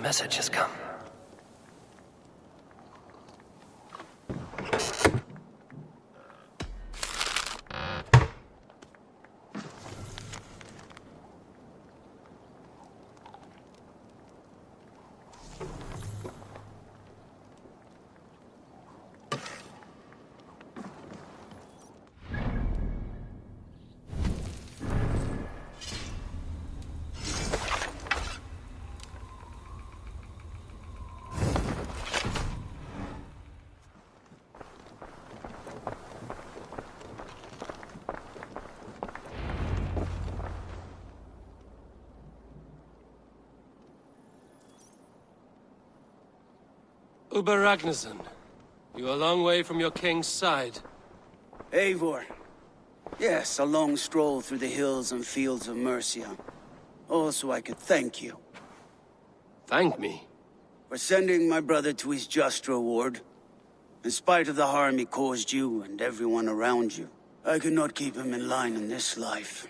message has come. Uber Ragnarsson, you're a long way from your king's side. Eivor. Yes, a long stroll through the hills and fields of Mercia. Also, I could thank you. Thank me? For sending my brother to his just reward. In spite of the harm he caused you and everyone around you, I could not keep him in line in this life.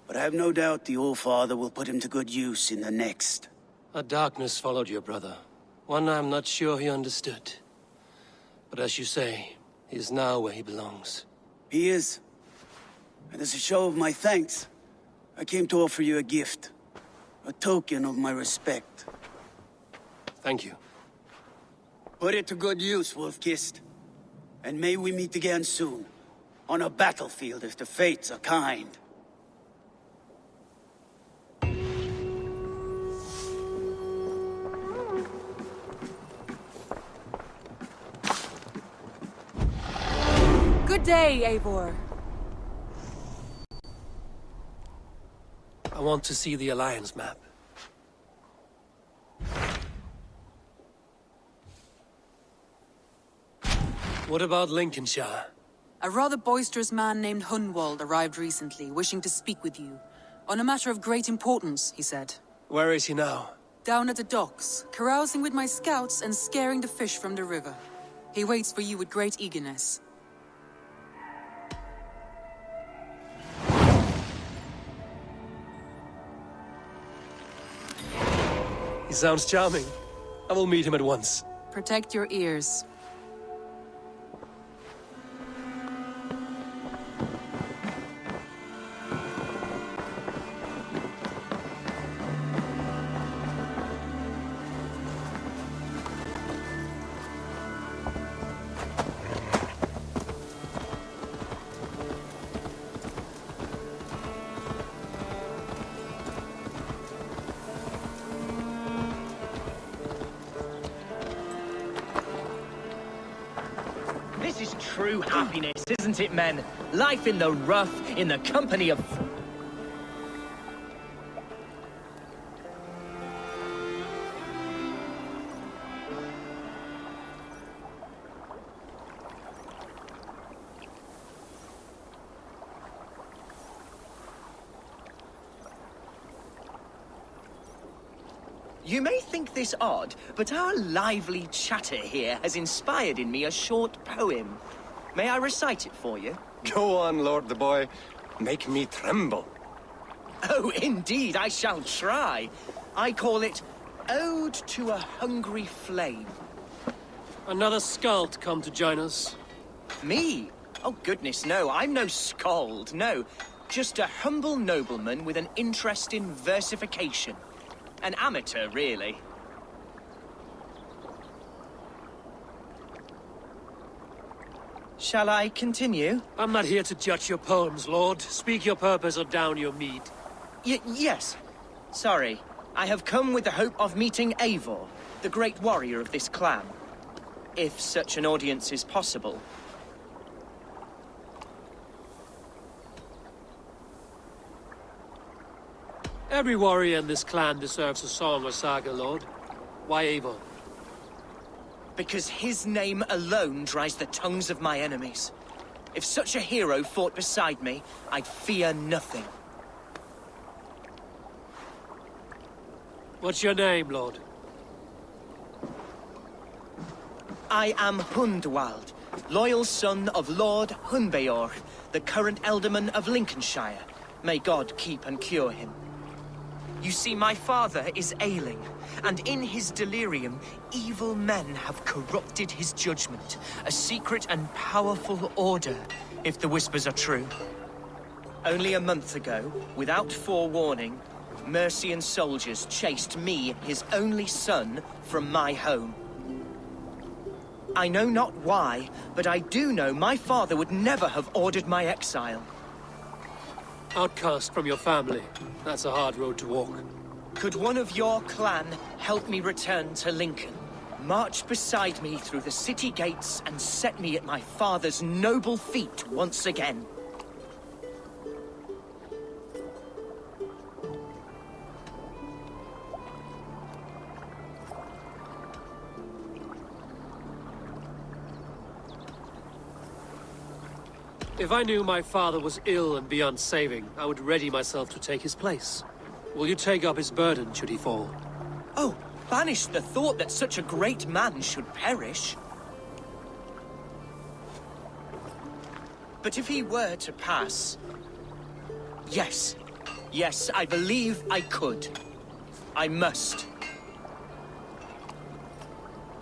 But I have no doubt the All-Father will put him to good use in the next. A darkness followed your brother. One I'm not sure he understood. But as you say, he is now where he belongs. He is. And as a show of my thanks, I came to offer you a gift. A token of my respect. Thank you. Put it to good use, Wolf-Kissed. And may we meet again soon. On a battlefield if the fates are kind. Good day, Eivor. I want to see the Alliance map. What about Lincolnshire? A rather boisterous man named Hunwald arrived recently, wishing to speak with you. On a matter of great importance, he said. Where is he now? Down at the docks, carousing with my scouts and scaring the fish from the river. He waits for you with great eagerness. He sounds charming. I will meet him at once. Protect your ears. This is true happiness, isn't it, men? Life in the rough, in the company of... You may think this odd, but our lively chatter here has inspired in me a short poem. May I recite it for you? Go on, Lord the Boy. Make me tremble. Oh, indeed, I shall try. I call it Ode to a Hungry Flame. Another skald come to join us. Me? Oh, goodness, no, I'm no skald, no. Just a humble nobleman with an interest in versification. An amateur, really. Shall I continue? I'm not here to judge your poems, Lord. Speak your purpose or down your mead. Yes. Sorry. I have come with the hope of meeting Eivor, the great warrior of this clan. If such an audience is possible. Every warrior in this clan deserves a song or saga, Lord. Why Eivor? Because his name alone dries the tongues of my enemies. If such a hero fought beside me, I'd fear nothing. What's your name, Lord? I am Hundwald, loyal son of Lord Hunbeor, the current Ealdorman of Lincolnshire. May God keep and cure him. You see, my father is ailing, and in his delirium, evil men have corrupted his judgment. A secret and powerful order, if the whispers are true. Only a month ago, without forewarning, Mercian soldiers chased me, his only son, from my home. I know not why, but I do know my father would never have ordered my exile. Outcast from your family. That's a hard road to walk. Could one of your clan help me return to Lincoln? March beside me through the city gates and set me at my father's noble feet once again. If I knew my father was ill and beyond saving, I would ready myself to take his place. Will you take up his burden should he fall? Oh, banish the thought that such a great man should perish. But if he were to pass... Yes. Yes, I believe I could. I must.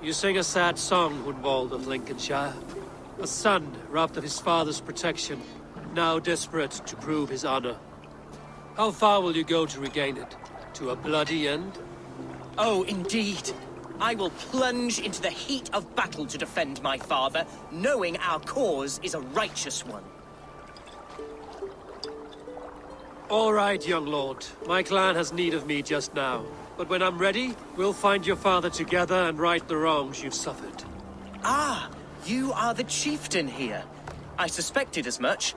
You sing a sad song, Hunwald of Lincolnshire. A son robbed of his father's protection, now desperate to prove his honor. How far will you go to regain it? To a bloody end? Oh, indeed. I will plunge into the heat of battle to defend my father, knowing our cause is a righteous one. All right, young lord. My clan has need of me just now. But when I'm ready, we'll find your father together and right the wrongs you've suffered. Ah, you are the chieftain here. I suspected as much.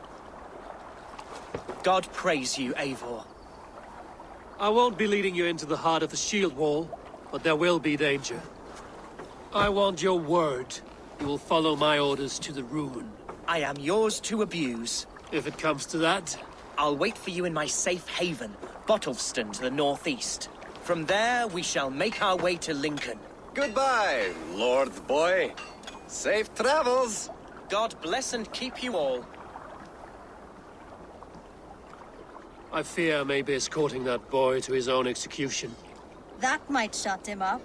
God praise you, Eivor. I won't be leading you into the heart of the shield wall, but there will be danger. I want your word. You will follow my orders to the ruin. I am yours to abuse. If it comes to that. I'll wait for you in my safe haven, Bottleston to the northeast. From there, we shall make our way to Lincoln. Goodbye, Lord Boy. Safe travels. God bless and keep you all. I fear I may be escorting that boy to his own execution. That might shut him up.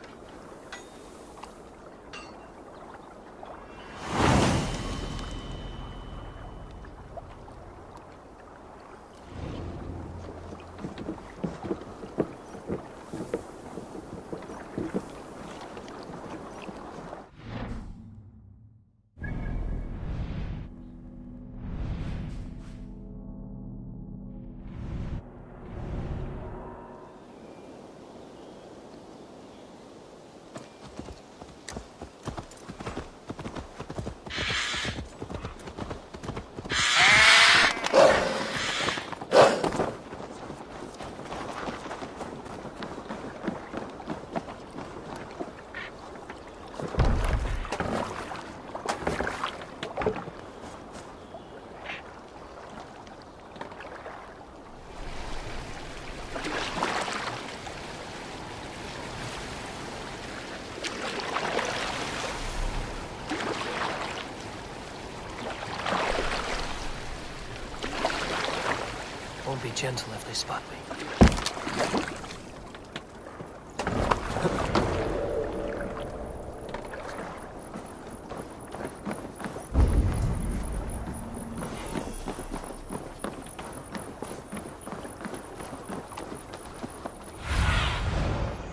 Won't be gentle if they spot me.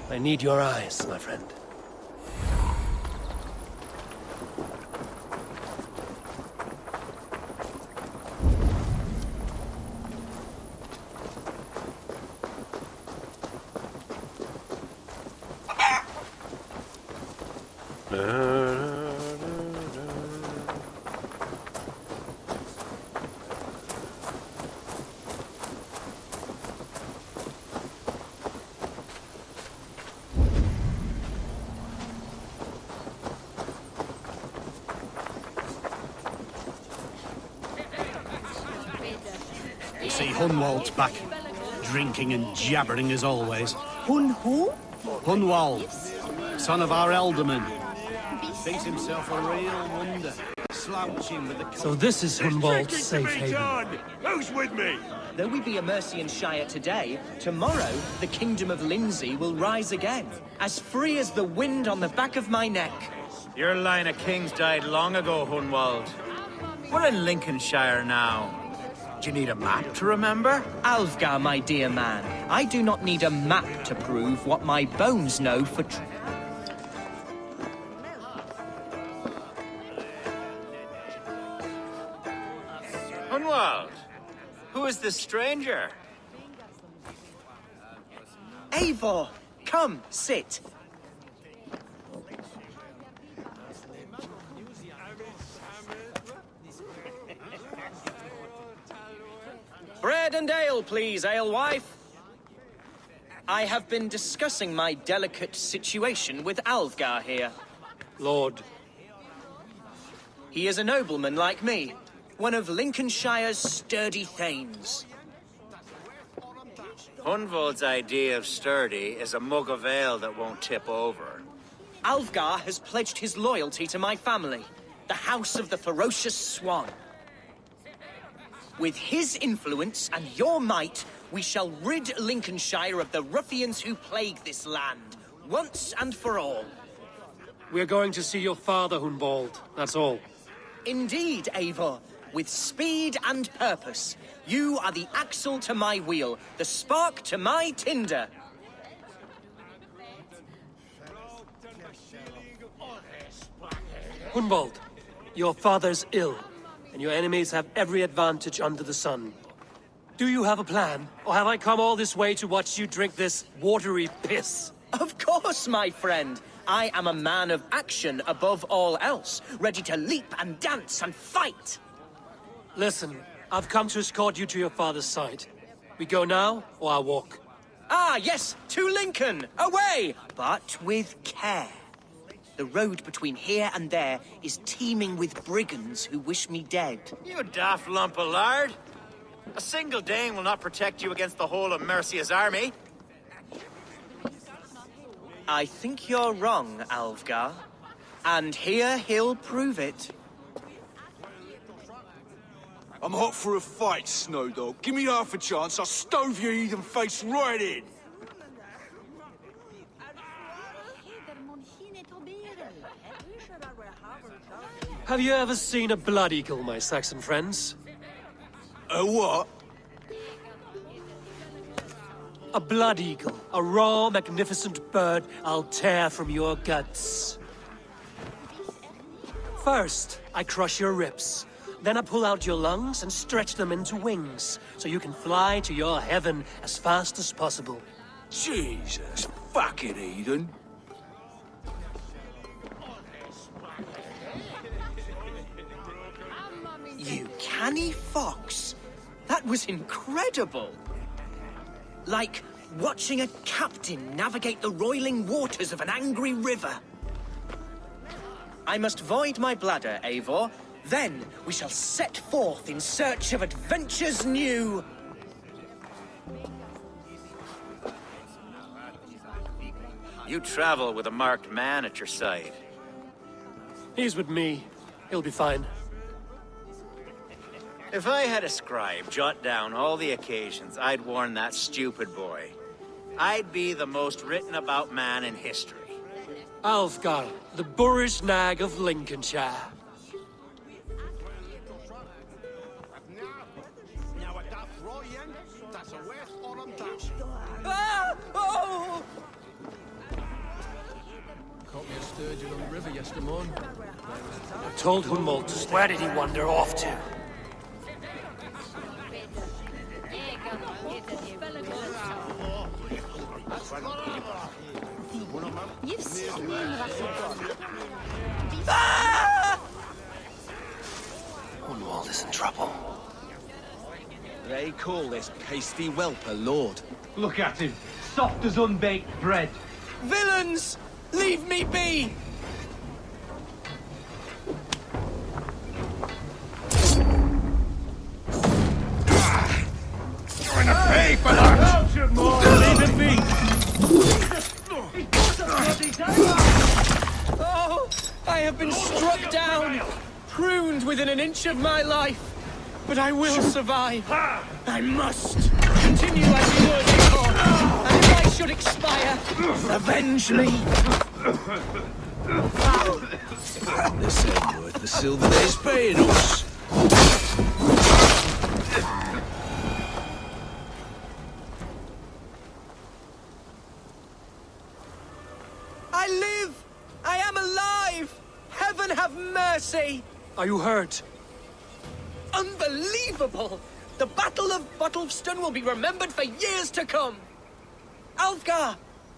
I need your eyes, my friend. See, Hunwald's back. Drinking and jabbering as always. Hun who? Hunwald, son of our elderman. Thinks himself a real wonder. Slouching with the... So this is Hunwald's safe haven. Who's with me? Though we be a Mercian Shire today, tomorrow the Kingdom of Lindsey will rise again, as free as the wind on the back of my neck. Your line of kings died long ago, Hunwald. We're in Lincolnshire now. Do you need a map to remember? Alfgar, my dear man, I do not need a map to prove what my bones know for Hunwald, who is this stranger? Eivor, come, sit. Bread and ale, please, alewife. I have been discussing my delicate situation with Alfgar here. Lord. He is a nobleman like me, one of Lincolnshire's sturdy thanes. Hunwald's idea of sturdy is a mug of ale that won't tip over. Alfgar has pledged his loyalty to my family, the House of the Ferocious Swan. With his influence and your might, we shall rid Lincolnshire of the ruffians who plague this land, once and for all. We're going to see your father, Hunwald. That's all. Indeed, Eivor. With speed and purpose, you are the axle to my wheel, the spark to my tinder. Hunwald, your father's ill, and your enemies have every advantage under the sun. Do you have a plan, or have I come all this way to watch you drink this watery piss? Of course, my friend. I am a man of action above all else, ready to leap and dance and fight. Listen, I've come to escort you to your father's side. We go now, or I walk? Ah, yes, to Lincoln! Away! But with care. The road between here and there is teeming with brigands who wish me dead. You daft lump of lard! A single Dane will not protect you against the whole of Mercia's army. I think you're wrong, Alfgar. And here he'll prove it. I'm hot for a fight, Snowdog. Give me half a chance, I'll stove your heathen face right in. Have you ever seen a blood eagle, my Saxon friends? A what? A blood eagle. A raw, magnificent bird I'll tear from your guts. First, I crush your ribs. Then I pull out your lungs and stretch them into wings, so you can fly to your heaven as fast as possible. Jesus fucking heathen. You canny fox. That was incredible. Like watching a captain navigate the roiling waters of an angry river. I must void my bladder, Eivor. Then we shall set forth in search of adventures new. You travel with a marked man at your side. He's with me. He'll be fine. If I had a scribe jot down all the occasions I'd warn that stupid boy, I'd be the most written about man in history. Alfgar, the boorish nag of Lincolnshire. Ah! Oh! Caught me a sturgeon on the river yesterday morning. I told Hunwald to... Where did he wander off to? Ah! Hunwald is in trouble. They call this pasty whelp a lord. Look at him, soft as unbaked bread. Villains! Leave me be! You're gonna pay for that! Leave him be! Oh! I have been struck down! Pruned within an inch of my life! But I will survive. I must continue as you were before. And if I should expire, avenge me. This ain't worth the silver they's paying us. I live! I am alive! Heaven have mercy! Are you hurt? Unbelievable! The Battle of Bottleston will be remembered for years to come! Alfgar!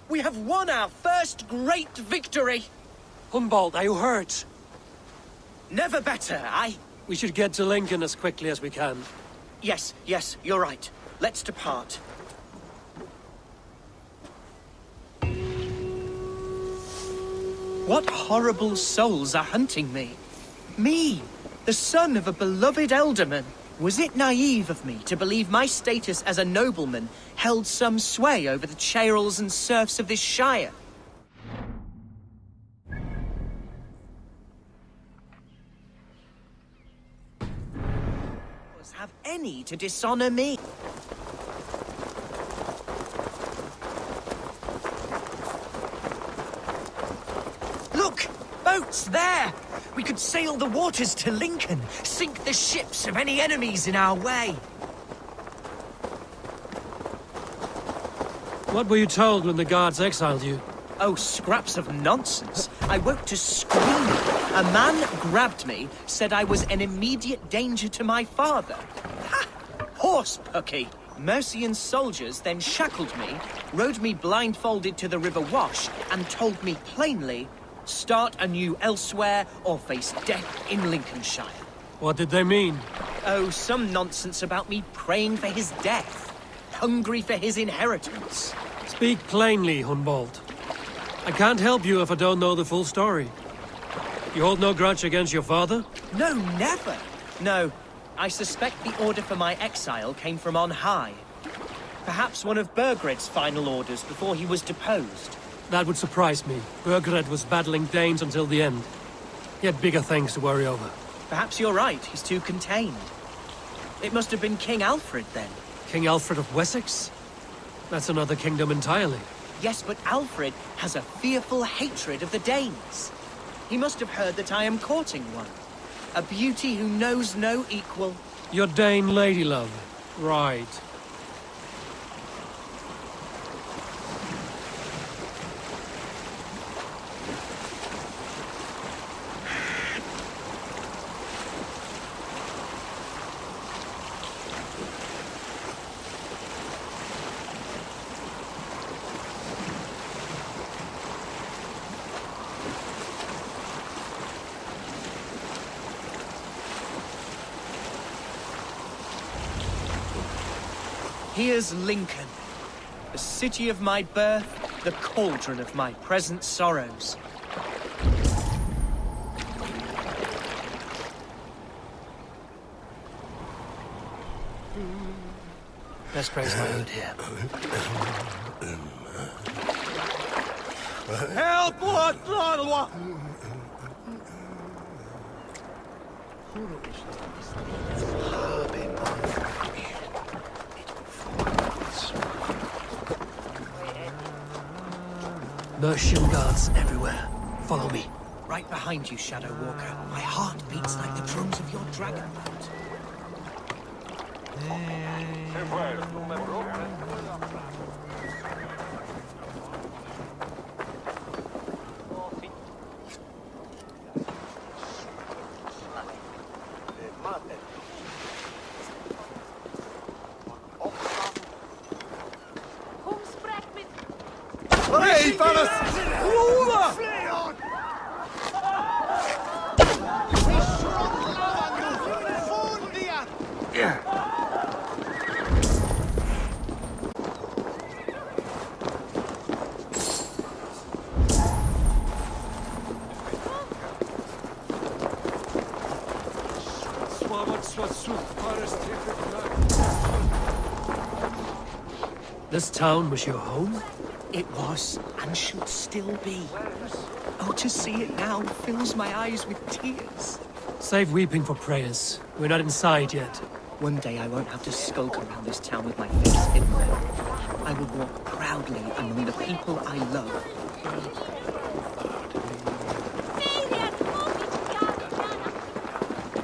We have won our first great victory! Hunwald, are you hurt? Never better, aye? We should get to Lincoln as quickly as we can. Yes, you're right. Let's depart. What horrible souls are hunting me? Me, the son of a beloved elderman. Was it naive of me to believe my status as a nobleman held some sway over the churls and serfs of this shire? Have any to dishonor me? Look! Boats there! We could sail the waters to Lincoln, sink the ships of any enemies in our way. What were you told when the guards exiled you? Oh, scraps of nonsense. I woke to screaming. A man grabbed me, said I was an immediate danger to my father. Ha! Horse pucky. Mercian soldiers then shackled me, rode me blindfolded to the River Wash, and told me plainly, start anew elsewhere or face death in Lincolnshire. What did they mean? Oh, some nonsense about me praying for his death, hungry for his inheritance. Speak plainly, Hunwald. I can't help you if I don't know the full story. You hold no grudge against your father? No, never. No, I suspect the order for my exile came from on high. Perhaps one of Burgred's final orders before he was deposed. That would surprise me. Burgred was battling Danes until the end. He had bigger things to worry over. Perhaps you're right, he's too contained. It must have been King Alfred then. King Alfred of Wessex? That's another kingdom entirely. Yes, but Alfred has a fearful hatred of the Danes. He must have heard that I am courting one. A beauty who knows no equal. Your Dane lady love. Right. Here's Lincoln, the city of my birth, the cauldron of my present sorrows. Let's praise my hood here. Help! What? Mercian guards everywhere. Follow me. Right behind you, Shadow Walker. My heart beats like the drums of your dragon boat. Hey, fellas! This town was your home? It was, and should still be. Oh, to see it now fills my eyes with tears. Save weeping for prayers. We're not inside yet. One day I won't have to skulk around this town with my face hidden. I will walk proudly among the people I love.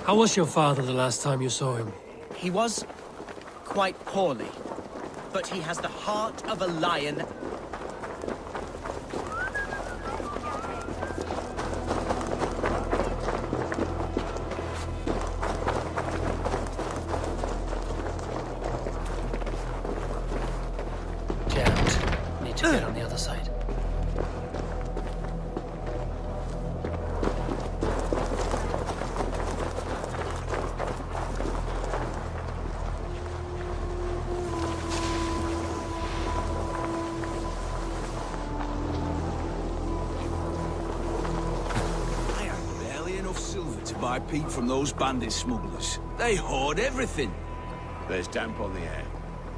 How was your father the last time you saw him? He was quite poorly, but he has the heart of a lion. Jammed. Need to get on the other side. Buy peat from those bandit smugglers. They hoard everything. There's damp on the air.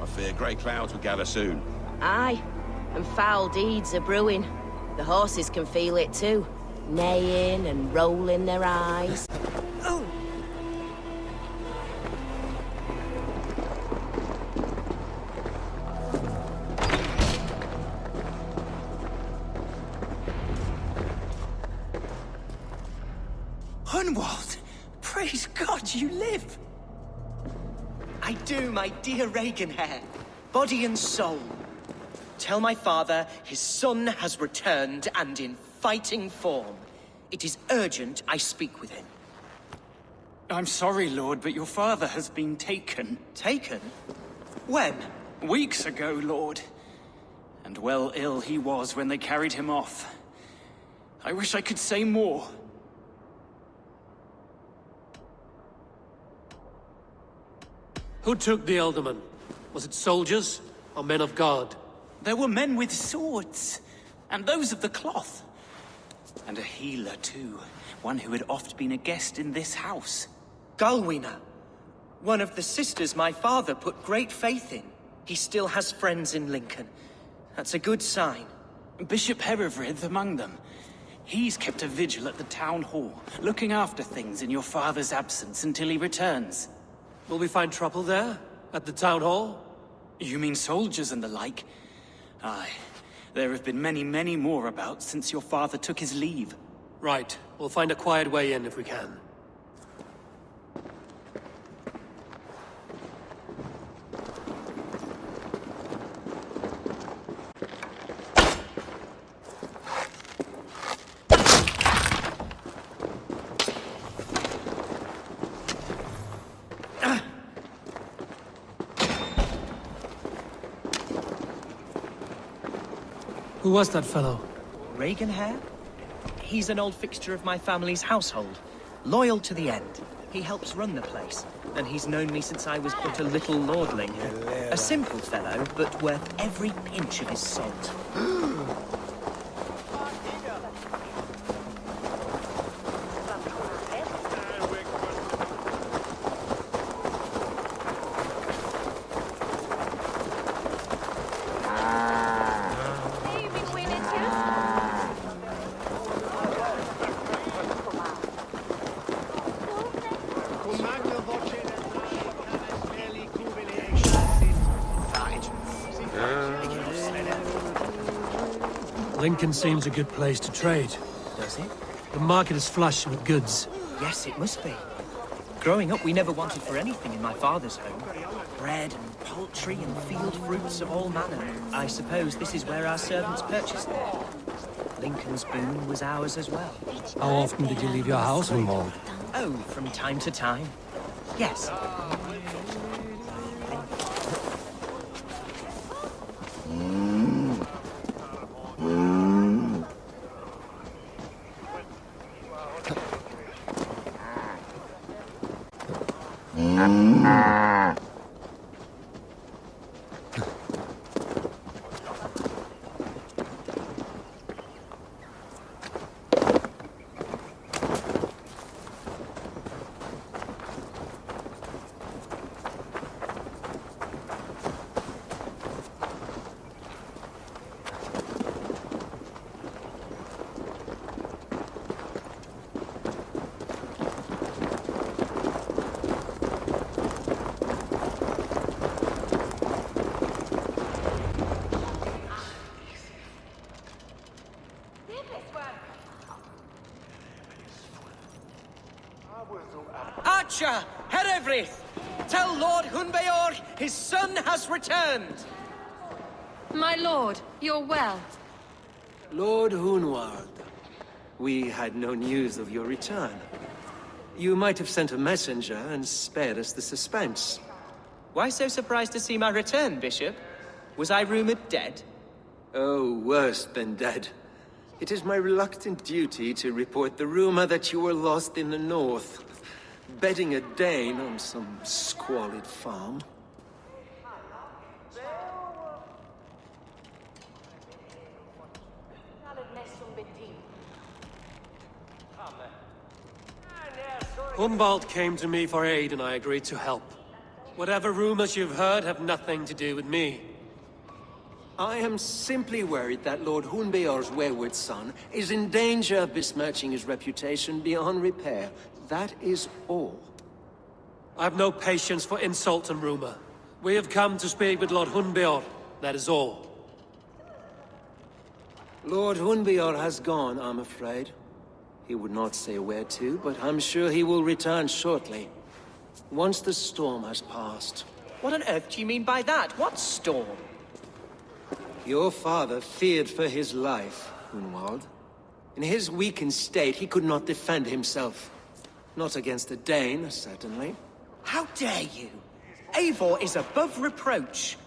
I fear grey clouds will gather soon. Aye, and foul deeds are brewing. The horses can feel it too, neighing and rolling their eyes. Hunwald! Praise God you live! I do, my dear Reaganhair. Body and soul. Tell my father his son has returned and in fighting form. It is urgent I speak with him. I'm sorry, Lord, but your father has been taken. Taken? When? Weeks ago, Lord. And well ill he was when they carried him off. I wish I could say more. Who took the Elderman? Was it soldiers or men of God? There were men with swords, and those of the cloth. And a healer, too. One who had oft been a guest in this house. Galwina. One of the sisters my father put great faith in. He still has friends in Lincoln. That's a good sign. Bishop Herefrith among them. He's kept a vigil at the town hall, looking after things in your father's absence until he returns. Will we find trouble there? At the town hall? You mean soldiers and the like? Aye. There have been many, many more about since your father took his leave. Right. We'll find a quiet way in if we can. Who was that fellow? Reaganhair? He's an old fixture of my family's household. Loyal to the end. He helps run the place, and he's known me since I was but a little lordling. A simple fellow, but worth every pinch of his salt. Lincoln seems a good place to trade. Does it? The market is flush with goods. Yes, it must be. Growing up, we never wanted for anything in my father's home. Bread and poultry and field fruits of all manner. I suppose this is where our servants purchased them. Lincoln's boon was ours as well. How often did you leave your house, Hunwald? Oh, from time to time. Yes. Archer, Herevrith, tell Lord Hunbeor his son has returned. My lord, you're well. Lord Hunwald, we had no news of your return. You might have sent a messenger and spared us the suspense. Why so surprised to see my return, Bishop? Was I rumored dead? Oh, worse than dead. It is my reluctant duty to report the rumor that you were lost in the north, bedding a Dane on some squalid farm. Humbald came to me for aid and I agreed to help. Whatever rumors you've heard have nothing to do with me. I am simply worried that Lord Hunbeor's wayward son is in danger of besmirching his reputation beyond repair. That is all. I've no patience for insult and rumor. We have come to speak with Lord Hunbeor, that is all. Lord Hunbeor has gone, I'm afraid. He would not say where to, but I'm sure he will return shortly. Once the storm has passed. What on earth do you mean by that? What storm? Your father feared for his life, Hunwald. In his weakened state, he could not defend himself. Not against a Dane, certainly. How dare you? Eivor is above reproach.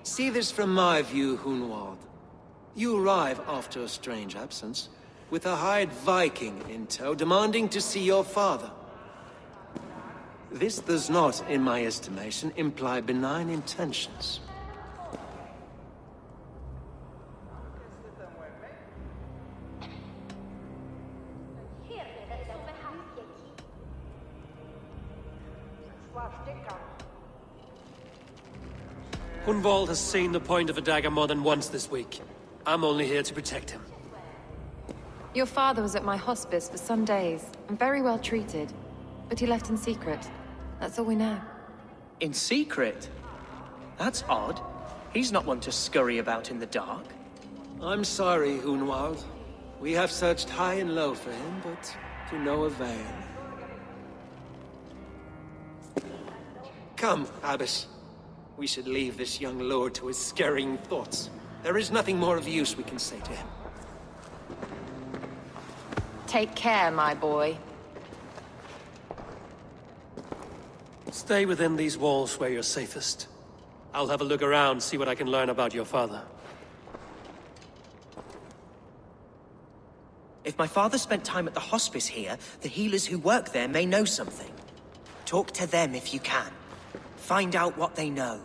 See this from my view, Hunwald. You arrive after a strange absence, with a hired Viking in tow, demanding to see your father. This does not, in my estimation, imply benign intentions. Hunwald has seen the point of a dagger more than once this week. I'm only here to protect him. Your father was at my hospice for some days, and very well treated. But he left in secret. That's all we know. In secret? That's odd. He's not one to scurry about in the dark. I'm sorry, Hunwald. We have searched high and low for him, but to no avail. Come, Abbess. We should leave this young lord to his scurrying thoughts. There is nothing more of use we can say to him. Take care, my boy. Stay within these walls where you're safest. I'll have a look around, see what I can learn about your father. If my father spent time at the hospice here, the healers who work there may know something. Talk to them if you can. Find out what they know.